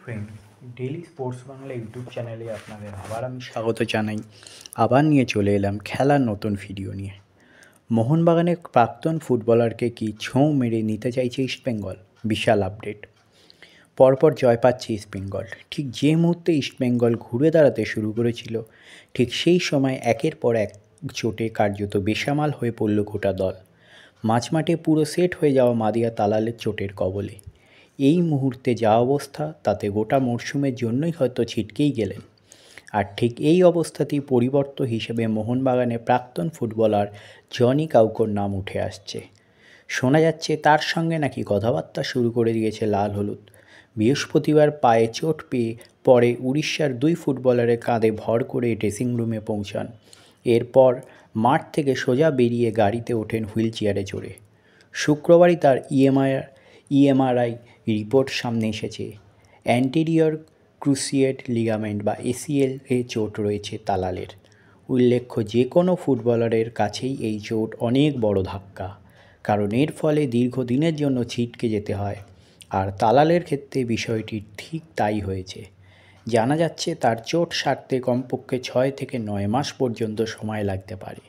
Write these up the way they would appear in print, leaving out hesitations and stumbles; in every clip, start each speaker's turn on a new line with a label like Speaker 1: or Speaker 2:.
Speaker 1: Friend, daily sports Bangla YouTube চ্যানেলে আপনাদের আবার আমি স্বাগত জানাই। আবার নিয়ে চলে এলাম খেলার নতুন ভিডিও নিয়ে। মোহনবাগানের প্রাক্তন ফুটবলারকে কি ছোঁ মেরে নিতে চাইছে ইস্টবেঙ্গল? বিশাল আপডেট। পরপর জয় পাচ্ছে ইস্টবেঙ্গল। ঠিক যে মুহূর্তে ইস্টবেঙ্গল ঘুরে দাঁড়াতে শুরু করেছিল, ঠিক সেই সময় একের পর এক চোটে কার্যত বেসামাল হয়ে পড়ল গোটা দল। মাঝমাঠে পুরো সেট হয়ে যাওয়া মাদিয়া তালালের চোটের কবলে। এই মুহূর্তে যা অবস্থা, তাতে গোটা মরশুমের জন্যই হয়তো ছিটকেই গেলেন। আর ঠিক এই অবস্থাতেই পরিবর্তন হিসেবে মোহনবাগানের প্রাক্তন ফুটবলার জনি কাউকোর নাম উঠে আসছে। শোনা যাচ্ছে তার সঙ্গে নাকি কথাবার্তা শুরু করে দিয়েছে লাল হলুদ। বৃহস্পতিবার পায়ে চোট পেয়ে পরে উড়িষ্যার দুই ফুটবলারের কাঁধে ভর করে ড্রেসিং রুমে পৌঁছান। এরপর মাঠ থেকে সোজা বেরিয়ে গাড়িতে ওঠেন হুইল চেয়ারে চড়ে। শুক্রবারই তার ইএমআরআই রিপোর্ট সামনে এসেছে। অ্যান্টেরিয়র ক্রুসিয়েট লিগামেন্ট বা এসিএল এ চোট রয়েছে তালালের। উল্লেখ্য, যে কোনো ফুটবলারের কাছেই এই চোট অনেক বড় ধাক্কা, কারণ এর ফলে দীর্ঘদিনের জন্য ছিটকে যেতে হয়। আর তালালের ক্ষেত্রে বিষয়টি ঠিক তাই হয়েছে। জানা যাচ্ছে তার চোট সারতে কমপক্ষে 6 থেকে 9 মাস পর্যন্ত সময় লাগতে পারে।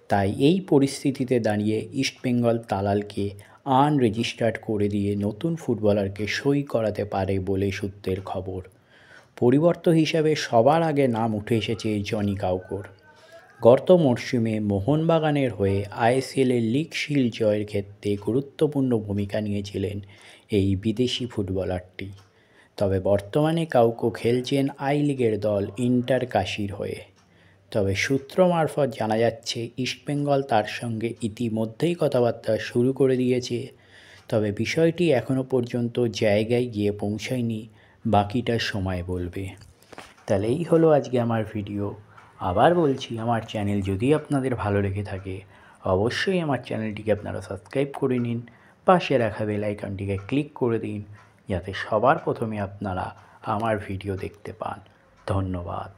Speaker 1: তাই এই পরিস্থিতিতে দাঁড়িয়ে ইস্টবেঙ্গল তালালকে আনরেজিস্টার্ড করে দিয়ে নতুন ফুটবলারকে সই করাতে পারে বলে সূত্রের খবর। পরিবর্তন হিসাবে সবার আগে নাম উঠে এসেছে জনি কাউকোর। গত মরশুমে মোহনবাগানের হয়ে আইএসএলের লিগ শিল্ড জয়ের ক্ষেত্রে গুরুত্বপূর্ণ ভূমিকা নিয়েছিলেন এই বিদেশি ফুটবলারটি। তবে বর্তমানে কাউকো খেলছেন আই লিগের দল ইন্টার কাশির হয়ে। তবে সূত্র মারফত জানা যাচ্ছে ইস্টবেঙ্গল তার সঙ্গে ইতিমধ্যেই কথাবার্তা শুরু করে দিয়েছে। তবে বিষয়টি এখনও পর্যন্ত জায়গায় গিয়ে পৌঁছায়নি, বাকিটা সময় বলবে। তাহলে এই হলো আজকে আমার ভিডিও। আবার বলছি, আমার চ্যানেল যদি আপনাদের ভালো লেগে থাকে, অবশ্যই আমার চ্যানেলটিকে আপনারা সাবস্ক্রাইব করে নিন। পাশে রাখা বেল আইকনটিকে ক্লিক করে দিন, যাতে সবার প্রথমে আপনারা আমার ভিডিও দেখতে পান। ধন্যবাদ।